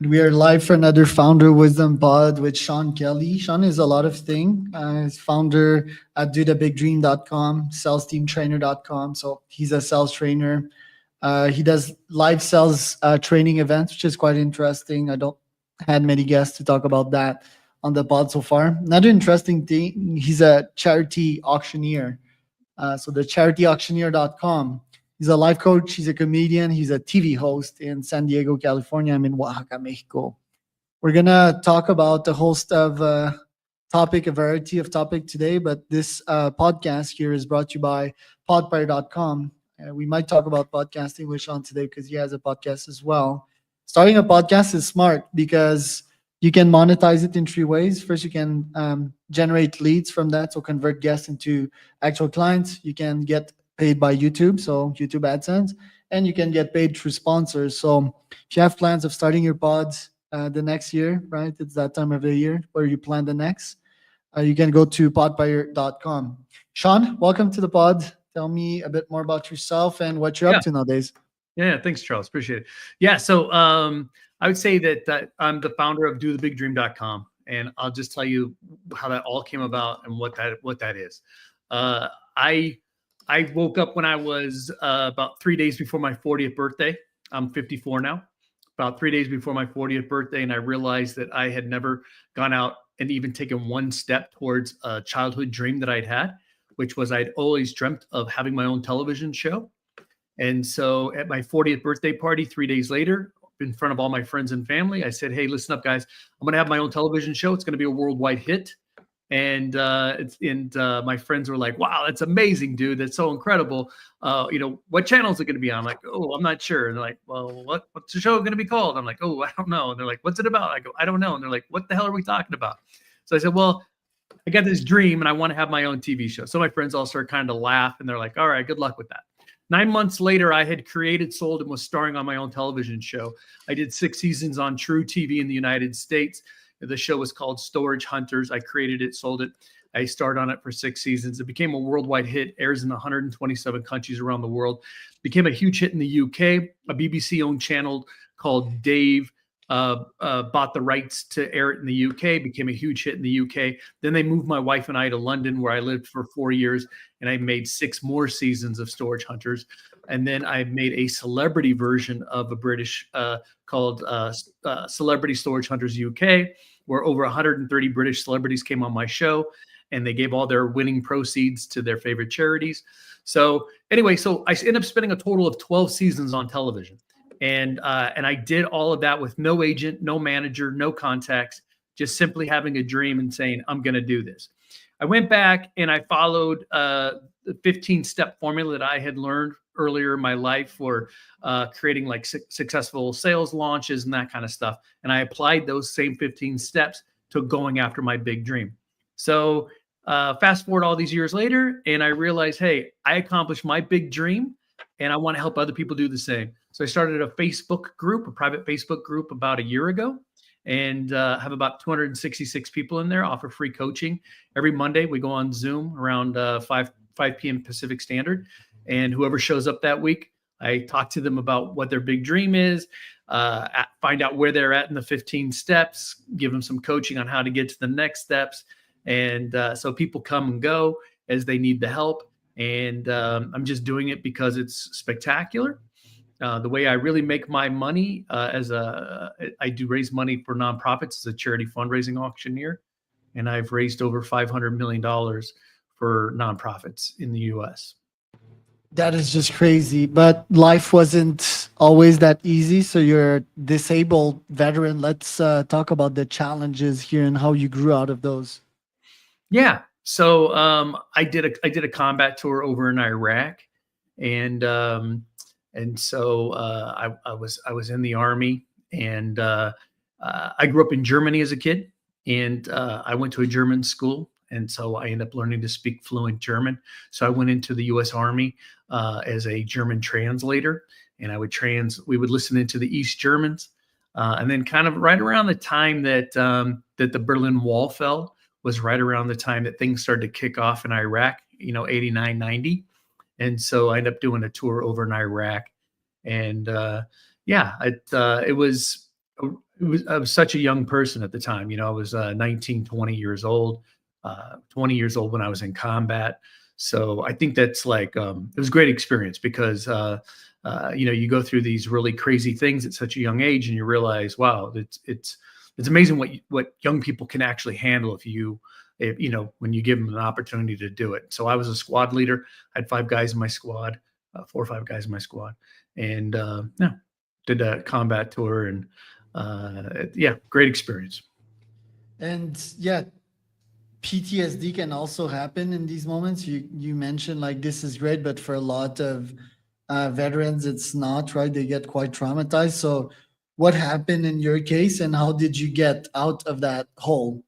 We are live for another Founder Wisdom Pod with Sean Kelly. Sean is a lot of things. He's founder at dothebigdream.com, salesteamtrainer.com. So he's a sales trainer. He does live sales training events, which is quite interesting. I don't had many guests to talk about that on the pod so far. Another interesting thing, he's a charity auctioneer. So the charityauctioneer.com. He's a life coach. He's a comedian. He's a TV host in San Diego, California. I'm in Oaxaca, Mexico. We're gonna talk about the host of topic, a variety of topic today, but this podcast here is brought to you by podpire.com. We might talk about podcasting with Sean today because he has a podcast as well. Starting a podcast is smart because you can monetize it in three ways. First, you can generate leads from that, so convert guests into actual clients. You can get paid by YouTube, so YouTube AdSense, and you can get paid through sponsors. So if you have plans of starting your pods the next year, right? It's that time of the year where you plan the next. You can go to podpire.com. Sean, welcome to the pod. Tell me a bit more about yourself and what you're up Yeah. to nowadays. Yeah. Thanks, Charles. Appreciate it. Yeah. So I would say that I'm the founder of dothebigdream.com. And I'll just tell you how that all came about and what that is. Uh, I I woke up when I was about 3 days before my 40th birthday. I'm 54 now. About 3 days before my 40th birthday, and I realized that I had never gone out and even taken one step towards a childhood dream that I'd had, which was I'd always dreamt of having my own television show. And so at my 40th birthday party, 3 days later, in front of all my friends and family, I said, "Hey, listen up, guys. I'm going to have my own television show. It's going to be a worldwide hit." And my friends were like, "Wow, that's amazing, dude. That's so incredible. What channel is it going to be on?" I'm like, "Oh, I'm not sure." And they're like, "Well, what's the show going to be called?" I'm like, "Oh, I don't know." And they're like, "What's it about?" I go, "I don't know." And they're like, "What the hell are we talking about?" So I said, "Well, I got this dream and I want to have my own TV show." So my friends all started kind of laugh and they're like, "All right, good luck with that." 9 months later, I had created, sold, and was starring on my own television show. I did 6 seasons on True TV in the United States. The show was called Storage Hunters. I created it, sold it. I starred on it for 6 seasons. It became a worldwide hit, airs in 127 countries around the world. Became a huge hit in the UK. A BBC owned channel called Dave bought the rights to air it in the UK, became a huge hit in the UK. Then they moved my wife and I to London, where I lived for 4 years, and I made 6 more seasons of Storage Hunters. And then I made a celebrity version of a British called Celebrity Storage Hunters UK, where over 130 British celebrities came on my show, and they gave all their winning proceeds to their favorite charities. So anyway, so I ended up spending a total of 12 seasons on television. And I did all of that with no agent, no manager, no contacts, just simply having a dream and saying, "I'm going to do this." I went back and I followed the 15-step formula that I had learned earlier in my life for creating like successful sales launches and that kind of stuff. And I applied those same 15 steps to going after my big dream. So fast forward all these years later, and I realized, hey, I accomplished my big dream and I want to help other people do the same. So I started a Facebook group, a private Facebook group about a year ago, and have about 266 people in there, offer free coaching. Every Monday we go on Zoom around 5 p.m. Pacific Standard. And whoever shows up that week, I talk to them about what their big dream is, find out where they're at in the 15 steps, give them some coaching on how to get to the next steps. And so people come and go as they need the help. And I'm just doing it because it's spectacular. The way I really make my money I do raise money for nonprofits as a charity fundraising auctioneer, and I've raised over $500 million for nonprofits in the U.S. That is just crazy. But life wasn't always that easy. So you're a disabled veteran. Let's talk about the challenges here and how you grew out of those. Yeah. So I did a combat tour over in Iraq, and so I was in the army, and I grew up in Germany as a kid, and I went to a German school, and so I ended up learning to speak fluent German. So I went into the U.S. Army as a German translator, and we would listen into the East Germans, and then kind of right around the time that the Berlin Wall fell was right around the time that things started to kick off in Iraq, 89, 90. And so I ended up doing a tour over in Iraq. And it was I was such a young person at the time. I was 19, 20 years old, 20 years old when I was in combat. So I think that's like, it was a great experience because, you go through these really crazy things at such a young age and you realize, wow, it's amazing what young people can actually handle if when you give them an opportunity to do it. So I was a squad leader. I had 5 guys in my squad, 4 or 5 guys in my squad, and yeah, did a combat tour and yeah, great experience. And yeah, PTSD can also happen in these moments. You mentioned like this is great, but for a lot of veterans, it's not, right? They get quite traumatized. So, what happened in your case, and how did you get out of that hole?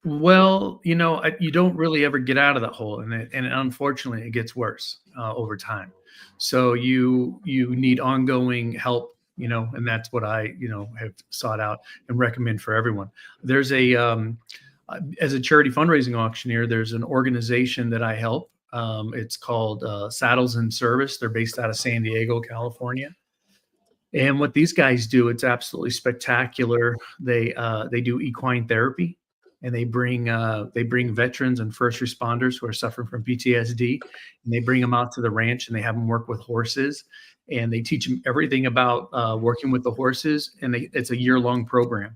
Well, you don't really ever get out of that hole, and unfortunately, it gets worse over time. So you need ongoing help, and that's what I have sought out and recommend for everyone. There's as a charity fundraising auctioneer, there's an organization that I help. It's called Saddles and Service. They're based out of San Diego, California. And what these guys do, it's absolutely spectacular. They do equine therapy, and they bring veterans and first responders who are suffering from PTSD, and they bring them out to the ranch and they have them work with horses, and they teach them everything about working with the horses, and it's a year-long program.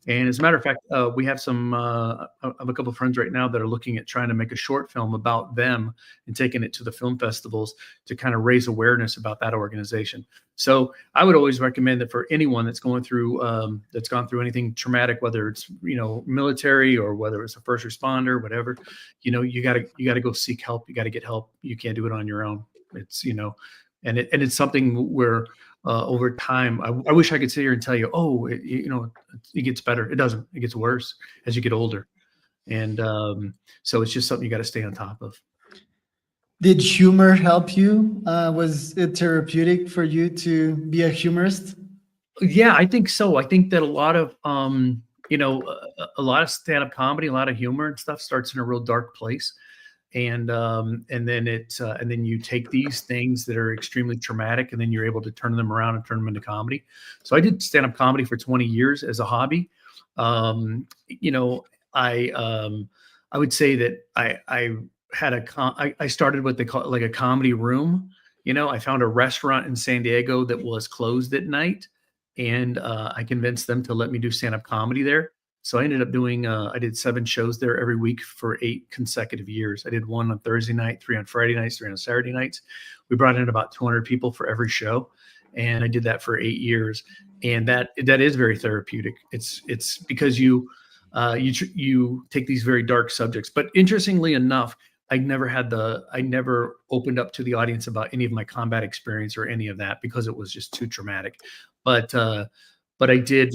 And as a matter of fact, we have I have a couple of friends right now that are looking at trying to make a short film about them and taking it to the film festivals to kind of raise awareness about that organization. So I would always recommend that for anyone that's going through that's gone through anything traumatic, whether it's military or whether it's a first responder, whatever, you gotta go seek help. You got to get help. You can't do it on your own. And it's something where over time, I wish I could sit here and tell you, oh, it gets better. It doesn't. It gets worse as you get older, and so it's just something you got to stay on top of. Did humor help you? Was it therapeutic for you to be a humorist? Yeah, I think so. I think that a lot of a lot of stand-up comedy, a lot of humor and stuff starts in a real dark place, and then you take these things that are extremely traumatic and then you're able to turn them around and turn them into comedy. So I did stand-up comedy for 20 years as a hobby. um you know I would say that I had I started what they call like a comedy room. I found a restaurant in San Diego that was closed at night, and I convinced them to let me do stand-up comedy there. So I ended up doing I did 7 shows there every week for 8 consecutive years. I did one on Thursday night, 3 on Friday nights, 3 on Saturday nights. We brought in about 200 people for every show, and I did that for 8 years. And that is very therapeutic. It's because you take these very dark subjects. But interestingly enough, I never opened up to the audience about any of my combat experience or any of that because it was just too traumatic. But I did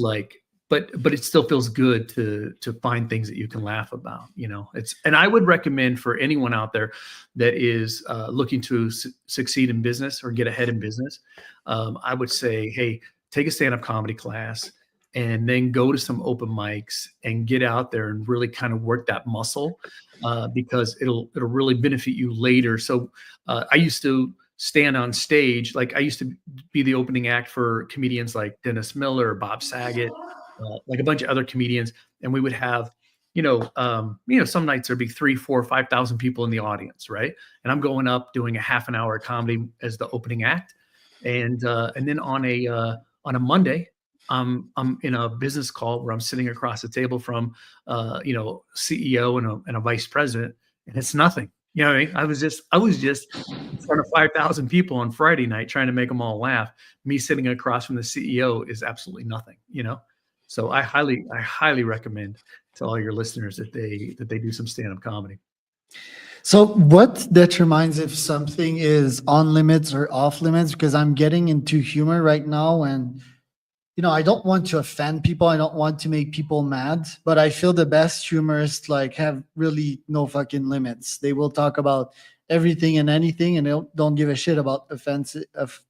but it still feels good to find things that you can laugh about. And I would recommend for anyone out there that is looking to succeed in business or get ahead in business. I would say, hey, take a stand-up comedy class and then go to some open mics and get out there and really kind of work that muscle, because it'll really benefit you later. So I used to stand on stage. Like I used to be the opening act for comedians like Dennis Miller, Bob Saget, like a bunch of other comedians. And we would have, some nights there'd be 3, 4, 5,000 people in the audience. Right. And I'm going up doing a half an hour comedy as the opening act. And then on a Monday, I'm in a business call where I'm sitting across the table from, CEO and a vice president, and it's nothing. You know what I mean? I was just in front of 5,000 people on Friday night trying to make them all laugh. Me sitting across from the CEO is absolutely nothing. So I highly recommend to all your listeners that they do some stand-up comedy. So, what determines if something is on limits or off limits? Because I'm getting into humor right now, and I don't want to offend people. I don't want to make people mad, but I feel the best humorists like have really no fucking limits. They will talk about everything and anything, and they don't give a shit about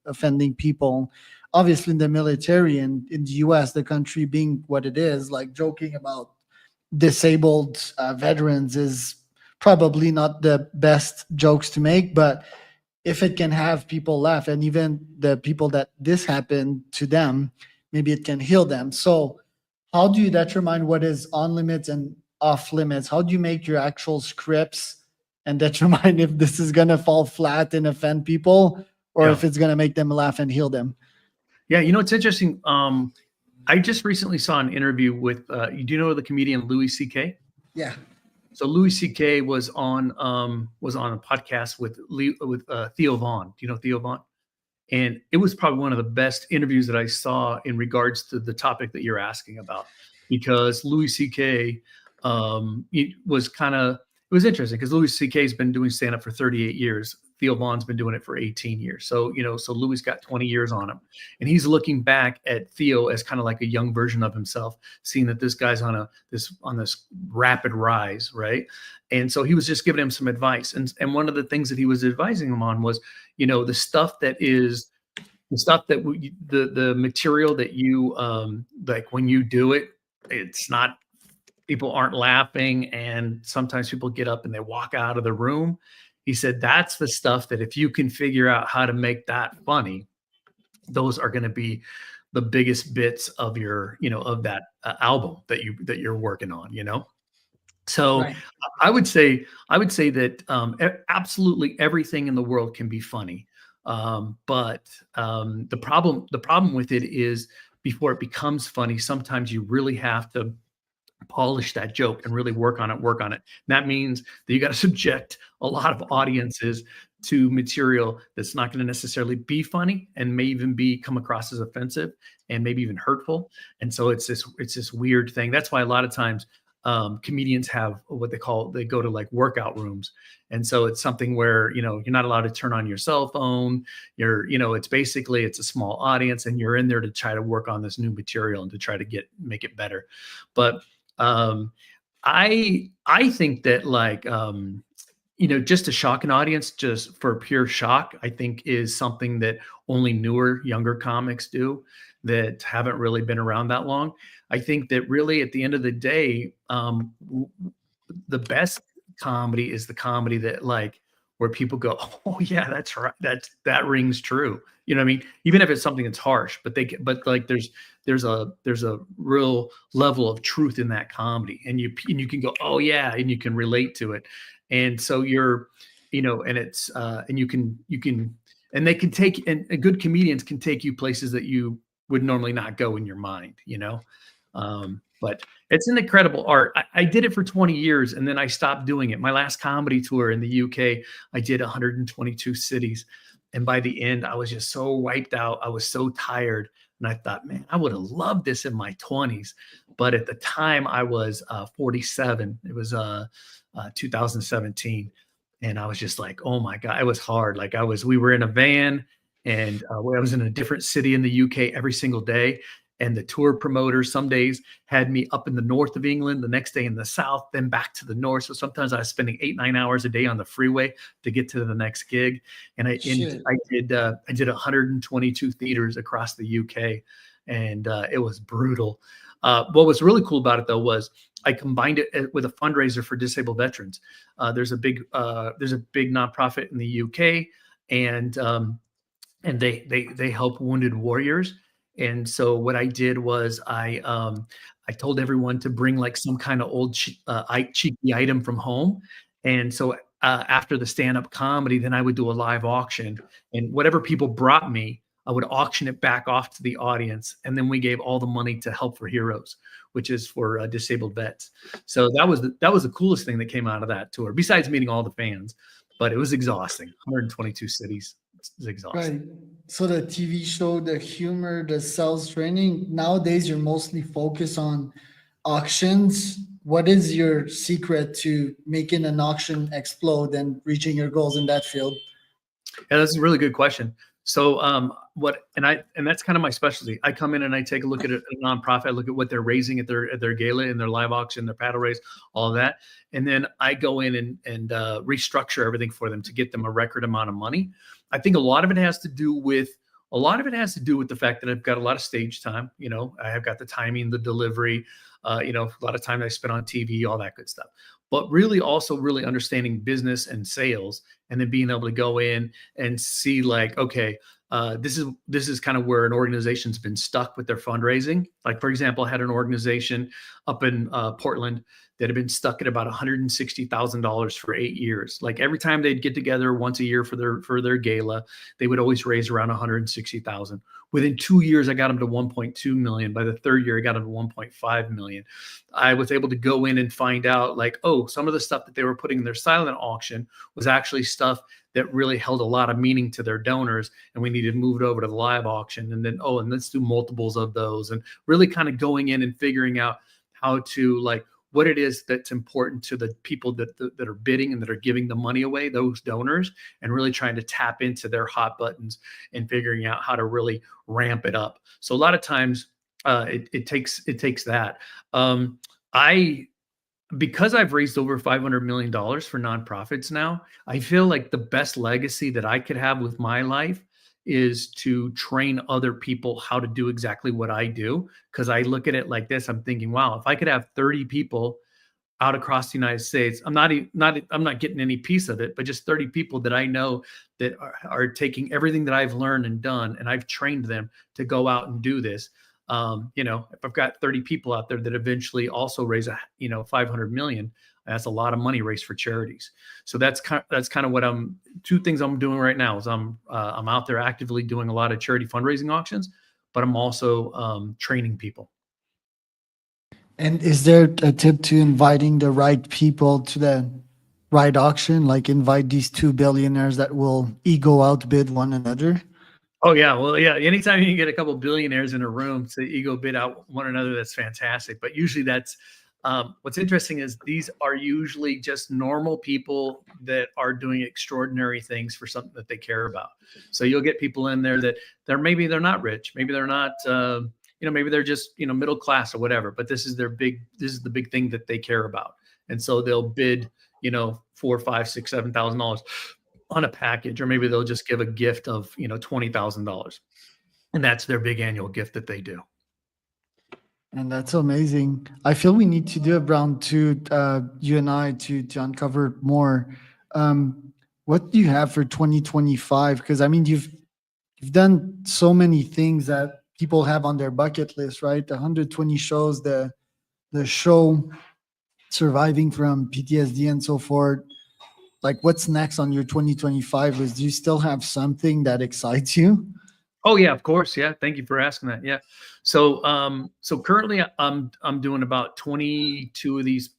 offending people. Obviously, in the military and in the U.S., the country being what it is, like joking about disabled veterans is probably not the best jokes to make, but if it can have people laugh, and even the people that this happened to them, maybe it can heal them. So how do you determine what is on limits and off limits? How do you make your actual scripts and determine if this is going to fall flat and offend people, or Yeah. if it's going to make them laugh and heal them? Yeah. You know, it's interesting. I just recently saw an interview with, do you know the comedian Louis C.K.? Yeah. So Louis C.K. was on a podcast with Theo Vaughn. Do you know Theo Vaughn? And it was probably one of the best interviews that I saw in regards to the topic that you're asking about, because Louis C.K. It was interesting because Louis C.K. has been doing stand up for 38 years. Theo Vaughn's been doing it for 18 years. So, so Louis got 20 years on him. And he's looking back at Theo as kind of like a young version of himself, seeing that this guy's on this rapid rise, right? And so he was just giving him some advice. And one of the things that he was advising him on was, the stuff that is the stuff that the material that you like when you do it, it's not, people aren't laughing, and sometimes people get up and they walk out of the room. He said that's the stuff that if you can figure out how to make that funny, those are going to be the biggest bits of your, of that album that you're working on, So Right. I would say that absolutely everything in the world can be funny, but the problem with it is, before it becomes funny, sometimes you really have to polish that joke and really work on it. And that means that you got to subject a lot of audiences to material that's not going to necessarily be funny, and may even come across as offensive, and maybe even hurtful. And so it's this weird thing. That's why a lot of times comedians have what they go to like workout rooms. And so it's something where, you're not allowed to turn on your cell phone. It's basically, it's a small audience, and you're in there to try to work on this new material and to try to make it better. But I think that, like, just to shock an audience, just for pure shock, I think is something that only newer, younger comics do, that haven't really been around that long. I think that really at the end of the day, the best comedy is the comedy that, like, where people go, oh yeah, that's right. That rings true. You know what I mean? Even if it's something that's harsh, but like there's a real level of truth in that comedy, and you can go, oh yeah, and you can relate to it. And so and it's and you can and they can take, and good comedians can take you places that you would normally not go in your mind, but it's an incredible art. I did it for 20 years, and then I stopped doing it. My last comedy tour in the UK, I did 122 cities. And by the end, I was just so wiped out. I was so tired. And I thought, man, I would have loved this in my 20s. But at the time, I was 47. It was 2017. And I was just like, oh my God, it was hard. Like we were in a van, and I was in a different city in the UK every single day. And the tour promoters some days had me up in the north of England, the next day in the south, then back to the north. So sometimes I was spending 8-9 hours a day on the freeway to get to the next gig. And I did 122 theaters across the UK, and it was brutal. What was really cool about it, though, was I combined it with a fundraiser for disabled veterans. There's a big nonprofit in the UK, and they help wounded warriors. And so what I did was I told everyone to bring like some kind of old cheeky item from home. And so after the stand-up comedy, then I would do a live auction, and whatever people brought me, I would auction it back off to the audience. And then we gave all the money to Help for Heroes, which is for disabled vets. So that was the coolest thing that came out of that tour, besides meeting all the fans. But it was exhausting. 122 cities. It's exhausting. Right. So the TV show, the humor, the sales training, nowadays you're mostly focused on auctions. What is your secret to making an auction explode and reaching your goals in that field? Yeah, that's a really good question. So that's kind of my specialty. I come in and I take a look at a nonprofit. I look at what they're raising at their gala and their live auction, their paddle race, all of that. And then I go in and restructure everything for them to get them a record amount of money. I think a lot of it has to do with the fact that I've got a lot of stage time. I have got the timing, the delivery, a lot of time I spent on TV, all that good stuff. but really also really understanding business and sales, and then being able to go in and see like, okay, this is kind of where an organization's been stuck with their fundraising. Like for example, I had an organization up in Portland that had been stuck at about $160,000 for 8 years. Like every time they'd get together once a year for their gala, they would always raise around 160,000. Within 2 years, I got them to 1.2 million. By the third year, I got them to 1.5 million. I was able to go in and find out like, oh, some of the stuff that they were putting in their silent auction was actually stuff that really held a lot of meaning to their donors, and we needed to move it over to the live auction. And then, oh, and let's do multiples of those, and really kind of going in and figuring out how to like what it is that's important to the people that are bidding and that are giving the money away, those donors, and really trying to tap into their hot buttons and figuring out how to really ramp it up. So a lot of times it takes that. I Because I've raised over $500 million for nonprofits now, I feel like the best legacy that I could have with my life is to train other people how to do exactly what I do. Because I look at it like this, I'm thinking, wow, if I could have 30 people out across the United States, I'm not getting any piece of it, but just 30 people that I know that are taking everything that I've learned and done, and I've trained them to go out and do this. If I've got 30 people out there that eventually also raise 500 million, that's a lot of money raised for charities. So that's kind of what two things I'm doing right now is I'm out there actively doing a lot of charity fundraising auctions, but I'm also training people. And is there a tip to inviting the right people to the right auction? Like invite these two billionaires that will ego outbid one another? Oh yeah, well yeah. Anytime you can get a couple billionaires in a room to ego bid out one another, that's fantastic. But usually that's what's interesting is these are usually just normal people that are doing extraordinary things for something that they care about. So you'll get people in there that they're not rich, maybe they're not maybe they're just middle class or whatever. But this is the big thing that they care about, and so they'll bid $4, $5, $6, $7,000 on a package, or maybe they'll just give a gift of $20,000, and that's their big annual gift that they do. And that's amazing. I feel we need to do a round two, you and I, to uncover more. What do you have for 2025? Because I mean, you've done so many things that people have on their bucket list, right? The 120 shows, the show, surviving from PTSD and so forth. Like, what's next on your 2025 list? Do you still have something that excites you? Oh yeah, of course. Yeah, thank you for asking that. Yeah, so currently I'm doing about 22 of these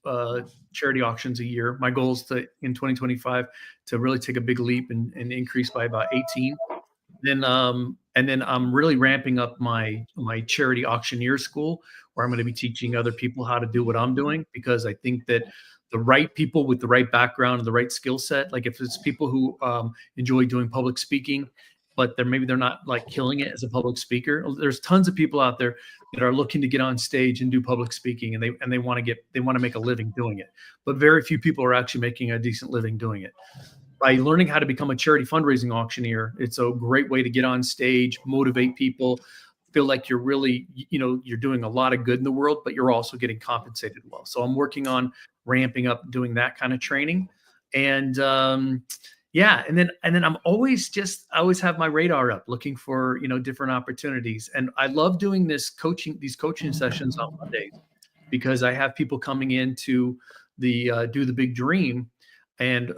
charity auctions a year. My goal is in 2025 to really take a big leap and increase by about 18. And then I'm really ramping up my charity auctioneer school, where I'm going to be teaching other people how to do what I'm doing, because I think that the right people with the right background and the right skill set, like if it's people who enjoy doing public speaking, but they're not like killing it as a public speaker. There's tons of people out there that are looking to get on stage and do public speaking, and they want to make a living doing it, but very few people are actually making a decent living doing it. By learning how to become a charity fundraising auctioneer, it's a great way to get on stage, motivate people, feel like you're really, you're doing a lot of good in the world, but you're also getting compensated well. So I'm working on ramping up doing that kind of training. And yeah, and then I always have my radar up looking for, different opportunities. And I love doing these coaching sessions on Mondays, because I have people coming in to do the big dream. And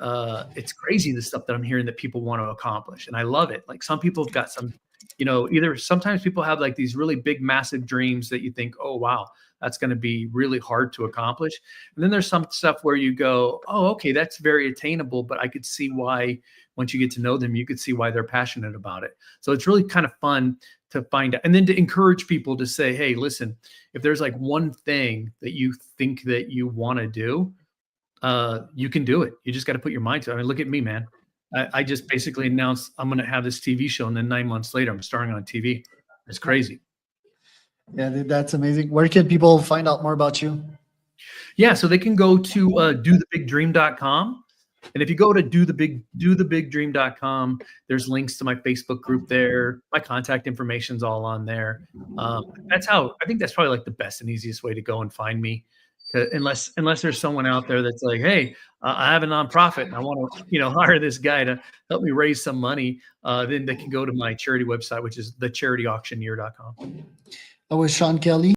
it's crazy, the stuff that I'm hearing that people want to accomplish. And I love it. Like some people have got some, either sometimes people have like these really big, massive dreams that you think, oh, wow, that's going to be really hard to accomplish. And then there's some stuff where you go, oh, okay, that's very attainable, but I could see why, once you get to know them, you could see why they're passionate about it. So it's really kind of fun to find out, and then to encourage people to say, hey, listen, if there's like one thing that you think that you want to do, you can do it. You just got to put your mind to it. I mean, look at me, man. I just basically announced I'm going to have this TV show, and then 9 months later, I'm starring on TV. It's crazy. Yeah, that's amazing. Where can people find out more about you? Yeah, so they can go to dothebigdream.com. And if you go to dothebigdream.com, there's links to my Facebook group there. My contact information's all on there. I think that's probably like the best and easiest way to go and find me. Unless there's someone out there that's like, hey, I have a nonprofit and I want to, hire this guy to help me raise some money, then they can go to my charity website, which is thecharityauctioneer.com. That was Sean Kelly.